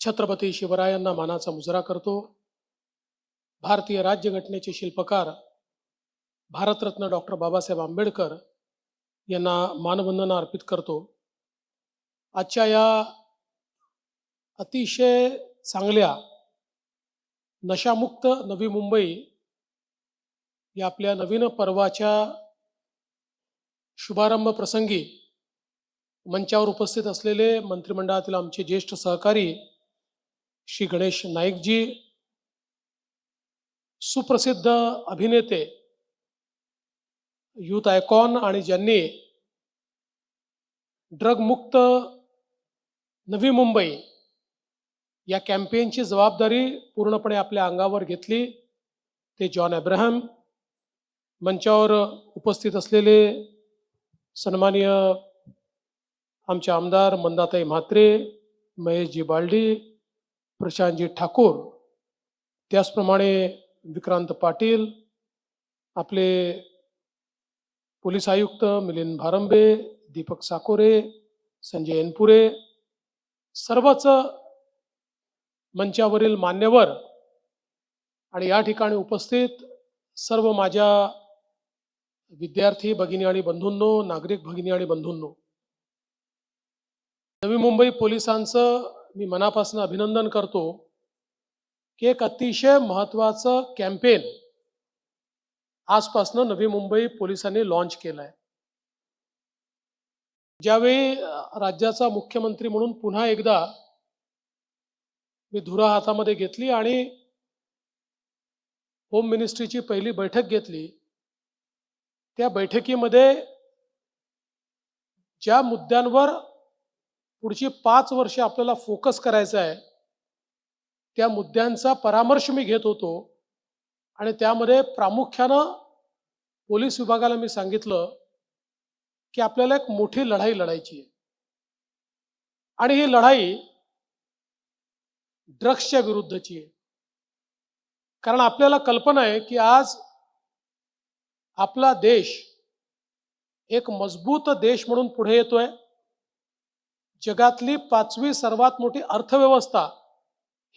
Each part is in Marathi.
छत्रपती शिवरायांना मानाचा मुजरा करतो। भारतीय राज्यघटनेचे शिल्पकार भारतरत्न डॉक्टर बाबासाहेब आंबेडकर यांना मानवंदना अर्पित करतो। आजच्या या अतिशय चांगल्या नशामुक्त नवी मुंबई या आपल्या नवीन पर्वाच्या शुभारंभ प्रसंगी मंचावर उपस्थित असलेले मंत्रिमंडळातील आमचे ज्येष्ठ सहकारी श्री गणेश नाईकजी, सुप्रसिद्ध अभिनेते, यूथ आयकॉन आणि ज्यांनी ड्रग मुक्त नवी मुंबई या कॅम्पेनची जबाबदारी पूर्णपणे आपल्या अंगावर घेतली ते जॉन अब्राहम, मंचावर उपस्थित असलेले सन्माननीय आमचे आमदार मंदाताई म्हात्रे, महेशजी बालडी, प्रशांतजी ठाकूर, त्याचप्रमाणे विक्रांत पाटील, आपले पोलीस आयुक्त मिलिंद भारंबे, दीपक साकोरे, संजय एनपुरे, सर्वच मंचावरील मान्यवर आणि या ठिकाणी उपस्थित सर्व माझ्या विद्यार्थी भगिनी आणि बंधूंनो, नागरिक भगिनी आणि बंधूंनो, नवी मुंबई पोलिसांचं मी मनापासून अभिनंदन करतो की एक अतिशय महत्त्वाचं कॅम्पेन आजपासून नवी मुंबई पोलिसांनी लॉन्च केलाय। ज्यावेळी राज्याचा मुख्यमंत्री म्हणून पुन्हा एकदा मी धुरा हातामध्ये घेतली आणि होम मिनिस्ट्रीची पहिली बैठक घेतली, त्या बैठकीमध्ये ज्या मुद्द्यांवर पुढची 5 वर्षे आपल्याला फोकस करायचा आहे त्या मुद्द्यांचा परामर्श मी घेत होतो आणि त्यामध्ये प्रामुख्यानं पोलीस विभागाला मी सांगितलं की आपल्याला एक मोठी लढाई लढायची आहे आणि ही लढाई ड्रग्सच्या विरुद्धची आहे। कारण आपल्याला कल्पना आहे की आज आपला देश एक मजबूत देश म्हणून पुढे येतोय। जगातली 5वी सर्वात मोठी अर्थव्यवस्था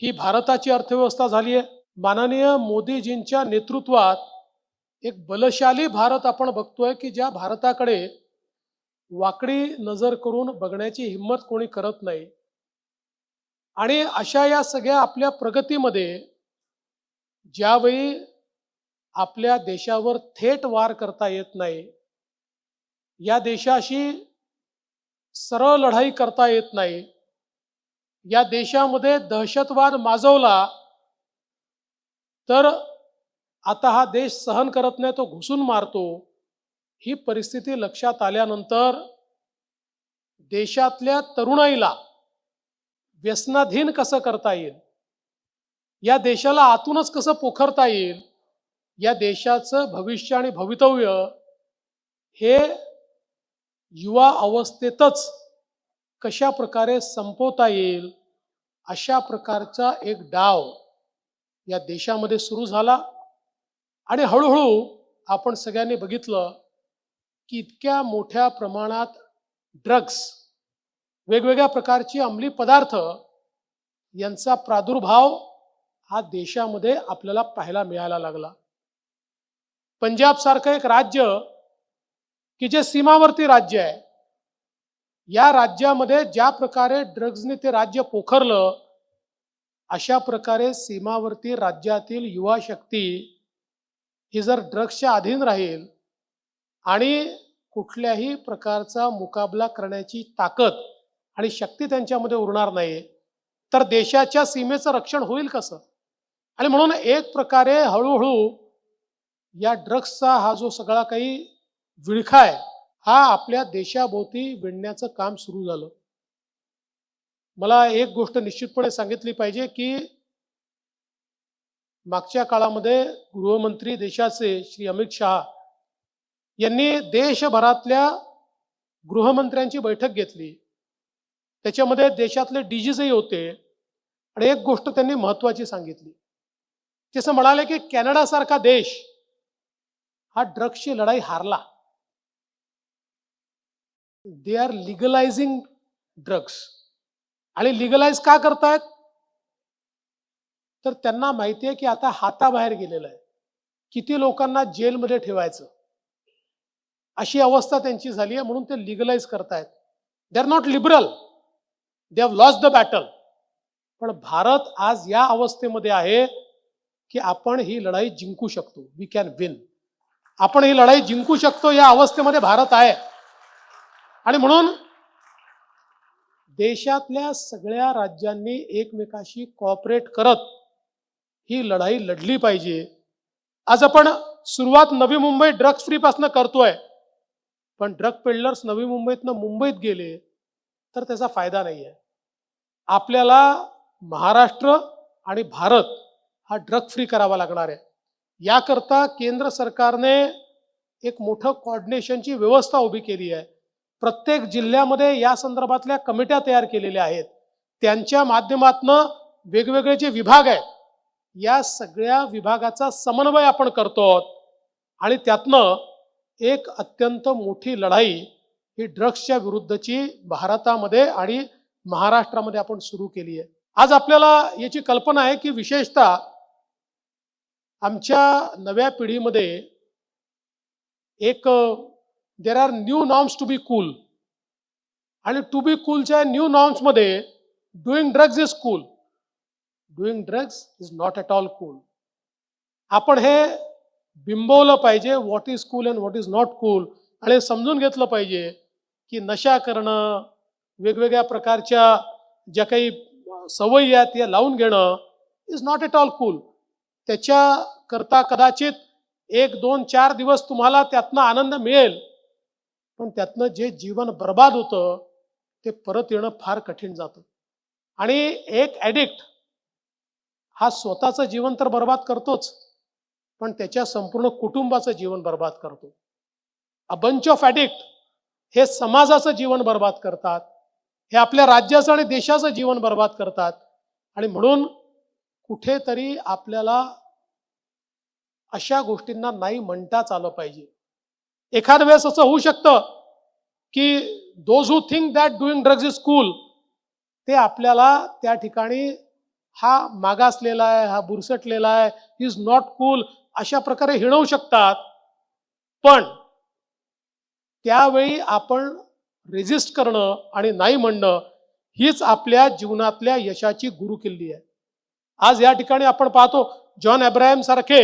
ही भारताची अर्थव्यवस्था झाली आहे। माननीय मोदीजींच्या नेतृत्वात एक बलशाली भारत आपण बघतोय की ज्या भारताकडे वाकडी नजर करून बघण्याची हिम्मत कोणी करत नाही। आणि अशा या सगळ्या आपल्या प्रगतीमध्ये ज्यावेळी आपल्या देशावर थेट वार करता येत नाही, या देशाशी सरळ लढाई करता येत नाही, या देशामध्ये दहशतवाद माजवला तर आता हा देश सहन करत नाही, तो घुसून मारतो। ही परिस्थिती लक्षात आल्यानंतर देशातल्या तरुणाईला व्यसनाधीन कसं करता येईल, या देशाला आतूनच कसं पोखरता येईल, या देशाचं भविष्य आणि भवितव्य हे युवा अवस्थेतच कशा प्रकारे संपवता येईल, अशा प्रकारचा एक डाव या देशामध्ये सुरू झाला। आणि हळूहळू आपण सगळ्यांनी बघितलं की इतक्या मोठ्या प्रमाणात ड्रग्स, वेगवेगळ्या प्रकारची अंमली पदार्थ यांचा प्रादुर्भाव हा देशामध्ये आपल्याला पाहायला मिळायला लागला। पंजाब सारखं एक राज्य की जे सीमावर्ती राज्य आहे, या राज्यामध्ये ज्या प्रकारे ड्रग्सने ते राज्य पोखरलं, अशा प्रकारे सीमावर्ती राज्यातील युवा शक्ती ही जर ड्रग्सच्या अधीन राहील आणि कुठल्याही प्रकारचा मुकाबला करण्याची ताकद आणि शक्ती त्यांच्यामध्ये उरणार नाही, तर देशाच्या सीमेचं रक्षण होईल कसं? आणि म्हणून एक प्रकारे हळूहळू या ड्रग्सचा हा जो सगळा काही विळखा आहे, हा आपल्या देशाभोवती विणण्याचं काम सुरू झालं। मला एक गोष्ट निश्चितपणे सांगितली पाहिजे की मागच्या काळामध्ये गृहमंत्री देशाचे श्री अमित शहा यांनी देशभरातल्या गृहमंत्र्यांची बैठक घेतली। त्याच्यामध्ये देशातले डीजीजही होते आणि एक गोष्ट त्यांनी महत्त्वाची सांगितली, ते असं म्हणाले की कॅनडा सारखा देश हा ड्रग्सची लढाई हारला। They are legalizing drugs. आणि लिगलाइज का करतायत? तर त्यांना माहिती आहे की आता हाताबाहेर गेलेलं आहे, किती लोकांना जेलमध्ये ठेवायचं, अशी अवस्था त्यांची झाली आहे. म्हणून ते लिगलाइज करतायत. They are not liberal, they have lost the battle. पण भारत आज या अवस्थेमध्ये आहे की आपण ही लढाई जिंकू शकतो. We can win. आपण ही लढाई जिंकू शकतो या अवस्थेमध्ये भारत आहे. आणि म्हणून देशातल्या सगळ्या राज्यांनी एकमेकाशी कॉपरेट करत ही लढाई लढली पाहिजे. आज आपण सुरुवात नवी मुंबई ड्रग्ज फ्री पासून करतोय, पण ड्रग पेडलर्स नवी मुंबईतनं मुंबईत गेले तर त्याचा फायदा नाही आहे. आपल्याला महाराष्ट्र आणि भारत हा ड्रग फ्री करावा लागणार आहे. याकरता केंद्र सरकारने एक मोठं कोऑर्डिनेशनची व्यवस्था उभी केली आहे. प्रत्येक जिल्ह्यामध्ये या संदर्भातल्या कमिट्या तयार केलेल्या आहेत. त्यांच्या माध्यमातून वेगवेगळे जे विभाग आहेत, या सगळ्या विभागाचा समन्वय आपण करतो आणि त्यातनं एक अत्यंत मोठी लढाई ही ड्रग्सच्या विरुद्धची भारतामध्ये आणि महाराष्ट्रामध्ये आपण सुरू केली आहे. आज आपल्याला याची कल्पना आहे की विशेषतः आमच्या नव्या पिढीमध्ये एक there are new norms to be cool, आणि टू बी कूलच्या न्यू नॉर्म्स मध्ये doing drugs is cool, doing drugs is not at all cool. आपण हे बिंबवलं पाहिजे, what is cool and what is not cool, आणि समजून घेतलं पाहिजे की नशा करणं, वेगवेगळ्या प्रकारच्या ज्या काही सवयी आहेत या लावून घेणं is not at all cool. त्याच्याकरता कदाचित 1, 2, 4 दिवस तुम्हाला त्यातनं आनंद मिळेल, पण त्यातनं जे जीवन बर्बाद होतं ते परत येणं फार कठीण जातं. आणि एक ॲडिक्ट हा स्वतःचं जीवन तर बर्बाद करतोच, पण त्याच्या संपूर्ण कुटुंबाचं जीवन बर्बाद करतो. अ बंच ऑफ ॲडिक्ट हे समाजाचं जीवन बर्बाद करतात, हे आपल्या राज्याचं आणि देशाचं जीवन बर्बाद करतात. आणि म्हणून कुठेतरी आपल्याला अशा गोष्टींना नाही म्हणताच आलं पाहिजे. एखाद्या वेळेस असं होऊ शकतं की those who think that doing drugs is cool, ते आपल्याला त्या ठिकाणी हा मागासलेला आहे, हा बुरसटलेला आहे, इज नॉट कूल अशा प्रकारे हिणवू शकतात. पण त्यावेळी आपण रेजिस्ट करणं आणि नाही म्हणणं हीच आपल्या जीवनातल्या यशाची गुरुकिल्ली आहे. आज या ठिकाणी आपण पाहतो जॉन अब्राहम सारखे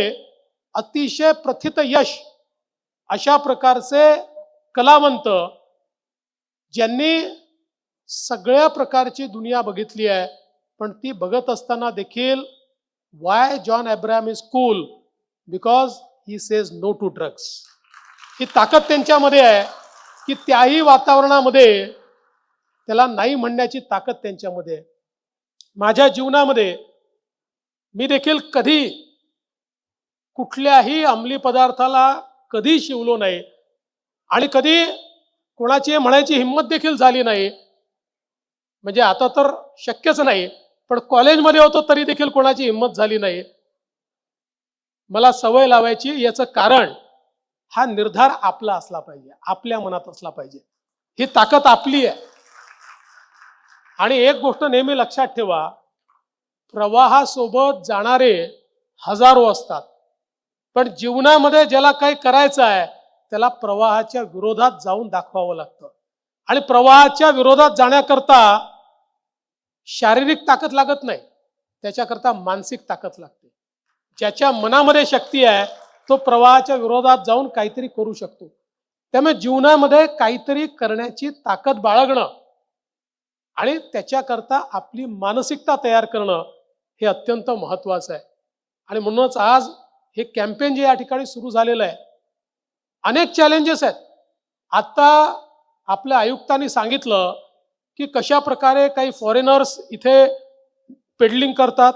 अतिशय प्रथित यश अशा प्रकारचे कलावंत, ज्यांनी सगळ्या प्रकारची दुनिया बघितली आहे, पण ती बघत असताना देखील why John Abraham is cool, because he says no to drugs. ही ताकद त्यांच्यामध्ये आहे की त्याही वातावरणामध्ये त्याला नाही म्हणण्याची ताकद त्यांच्यामध्ये आहे. माझ्या जीवनामध्ये मी देखील कधी कुठल्याही अंमली पदार्थाला कधी शिवलो नाही आणि कधी कोणाची म्हणायची हिंमत देखील झाली नाही. म्हणजे आता तर शक्यच नाही, पण कॉलेजमध्ये होतो तरी देखील कोणाची हिंमत झाली नाही. मला सवय लावायची, याचं कारण हा निर्धार आपला असला पाहिजे, आपल्या मनात असला पाहिजे. ही ताकद आपली आहे. आणि एक गोष्ट नेहमी लक्षात ठेवा, प्रवाहासोबत जाणारे हजारो असतात, पण जीवनामध्ये ज्याला काही करायचं आहे त्याला प्रवाहाच्या विरोधात जाऊन दाखवावं लागतं. आणि प्रवाहाच्या विरोधात जाण्याकरता शारीरिक ताकद लागत नाही, त्याच्याकरता मानसिक ताकद लागते. ज्याच्या मनामध्ये शक्ती आहे तो प्रवाहाच्या विरोधात जाऊन काहीतरी करू शकतो. त्यामुळे जीवनामध्ये काहीतरी करण्याची ताकद बाळगणं आणि त्याच्याकरता आपली मानसिकता तयार करणं हे अत्यंत महत्त्वाचं आहे. आणि म्हणूनच आज हे कॅम्पेन जे या ठिकाणी सुरू झालेलं आहे, अनेक चॅलेंजेस आहेत. आता आपल्या आयुक्तांनी सांगितलं की कशा प्रकारे काही फॉरेनर्स इथे पेडलिंग करतात,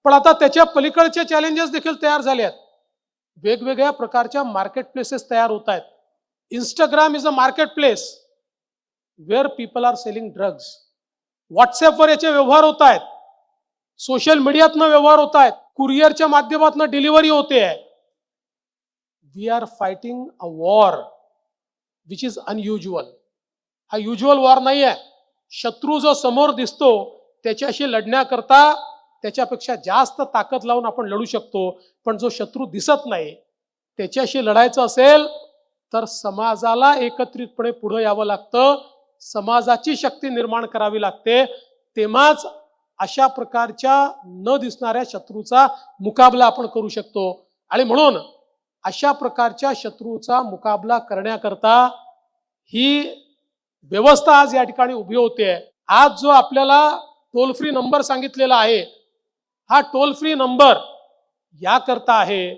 पण आता त्याच्या पलीकडचे चॅलेंजेस देखील तयार झाले आहेत. वेगवेगळ्या प्रकारच्या मार्केट प्लेसेस तयार होत आहेत. Instagram is a market place where people are selling drugs. व्हॉट्सअपवर याचे व्यवहार होत आहेत, सोशल मीडियातनं व्यवहार होत आहेत, कुरिअरच्या माध्यमातून डिलिव्हरी होते आहे. We are fighting a war which is unusual. हा युज्युअल वॉर नाही आहे. शत्रू जो समोर दिसतो त्याच्याशी लढण्याकरता त्याच्यापेक्षा जास्त ताकद लावून आपण लढू शकतो. पण जो शत्रू दिसत नाही त्याच्याशी लढायचं असेल तर समाजाला एकत्रितपणे पुढे यावं लागतं, समाजाची शक्ती निर्माण करावी लागते. तेव्हाच अशा प्रकारच्या न दिसणाऱ्या शत्रूचा मुकाबला आपण करू शकतो. आणि म्हणून अशा प्रकारच्या शत्रूचा मुकाबला करण्याकरता ही व्यवस्था आज या ठिकाणी उभी होते. आज जो आपल्याला टोल फ्री नंबर सांगितलेला आहे, हा टोल फ्री नंबर याकरता आहे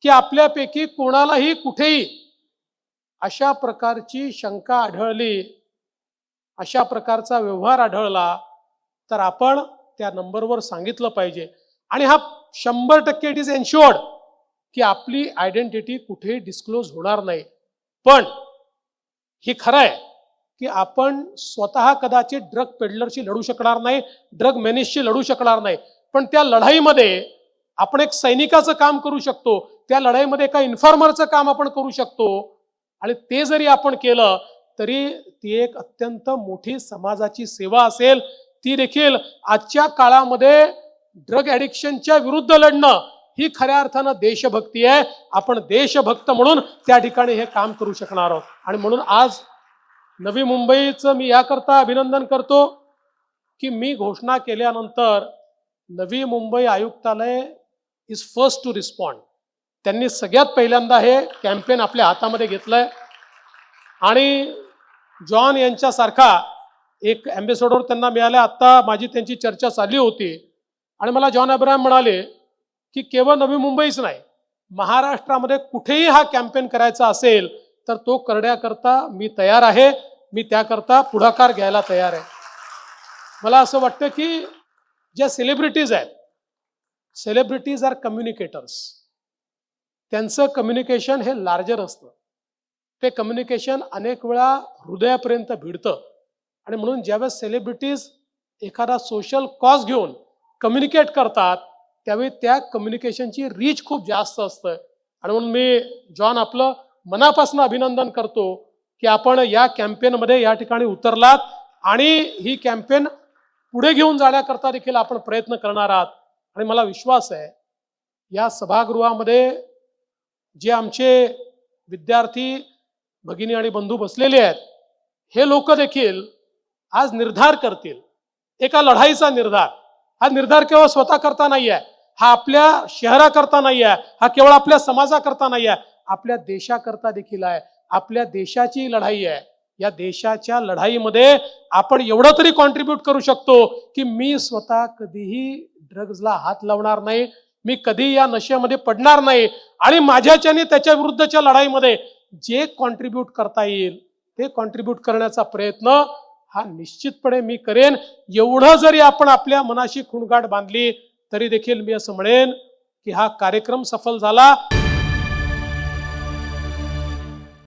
की आपल्यापैकी कोणालाही कुठेही अशा प्रकारची शंका आढळली, अशा प्रकारचा व्यवहार आढळला तर आपण त्या नंबरवर सांगितलं पाहिजे. आणि हा 100% इट इज एन्श्योर्ड की आपली आयडेंटिटी कुठेही डिस्क्लोज होणार नाही. पण हे खरं आहे की आपण स्वतः कदाचित ड्रग पेडलरशी लढू शकणार नाही, ड्रग मेनिसशी लढू शकणार नाही, पण त्या लढाईमध्ये आपण एक सैनिकाचं काम करू शकतो, त्या लढाईमध्ये एका इन्फॉर्मरचं काम आपण करू शकतो. आणि ते जरी आपण केलं तरी ती एक अत्यंत मोठी समाजाची सेवा असेल. ती देखील आजच्या काळामध्ये ड्रग ॲडिक्शनच्या विरुद्ध लढणं ही खऱ्या अर्थानं देशभक्ती आहे. आपण देशभक्त म्हणून त्या ठिकाणी हे काम करू शकणार आहोत. आणि म्हणून आज नवी मुंबईचं मी याकरता अभिनंदन करतो की मी घोषणा केल्यानंतर नवी मुंबई आयुक्तालय इज फर्स्ट टू रिस्पॉन्ड. त्यांनी सगळ्यात पहिल्यांदा हे कॅम्पेन आपल्या हातामध्ये घेतलंय. आणि जॉन यांच्यासारखा एक ॲम्बेसॅडर त्यांना मिळाला. आत्ता माझी त्यांची चर्चा चालली होती आणि मला जॉन अब्राहम म्हणाले की केवळ नवी मुंबईच नाही, महाराष्ट्रामध्ये कुठेही हा कॅम्पेन करायचा असेल तर तो करण्याकरता मी तयार आहे, मी त्याकरता पुढाकार घ्यायला तयार आहे. मला असं वाटतं की ज्या सेलिब्रिटीज आहेत, सेलिब्रिटीज आर कम्युनिकेटर्स. त्यांचं कम्युनिकेशन हे लार्जर असतं. ते कम्युनिकेशन अनेक वेळा हृदयापर्यंत भिडतं. आणि म्हणून ज्यावेळेस सेलिब्रिटीज एखादा सोशल कॉज घेऊन कम्युनिकेट करतात त्यावेळी त्या कम्युनिकेशनची रीच खूप जास्त असतं. आणि म्हणून मी जॉन आपलं मनापासून अभिनंदन करतो की आपण या कॅम्पेनमध्ये या ठिकाणी उतरलात आणि ही कॅम्पेन पुढे घेऊन जाण्याकरता देखील आपण प्रयत्न करणार आहात. आणि मला विश्वास आहे या सभागृहामध्ये जे आमचे विद्यार्थी भगिनी आणि बंधू बसलेले आहेत, हे लोक देखील आज निर्धार करतील, एका लढाईचा निर्धार. हा निर्धार केवळ स्वतः करता नाही आहे, हा आपल्या शहराकरता नाही आहे, हा केवळ आपल्या समाजाकरता नाही आहे, आपल्या देशाकरता देखील आहे. आपल्या देशाची लढाई आहे. या देशाच्या लढाईमध्ये आपण एवढं तरी कॉन्ट्रीब्यूट करू शकतो की मी स्वतः कधीही ड्रग्जला हात लावणार नाही, मी कधी या नशेमध्ये पडणार नाही. आणि माझ्याच्याने त्याच्या विरुद्धच्या लढाईमध्ये जे कॉन्ट्रीब्यूट करता येईल ते कॉन्ट्रीब्यूट करण्याचा प्रयत्न हा निश्चितपणे मी करेन. एवढं जरी आपण आपल्या मनाशी खूणगाठ बांधली तरी देखील मी असं म्हणेन की हा कार्यक्रम सफल झाला.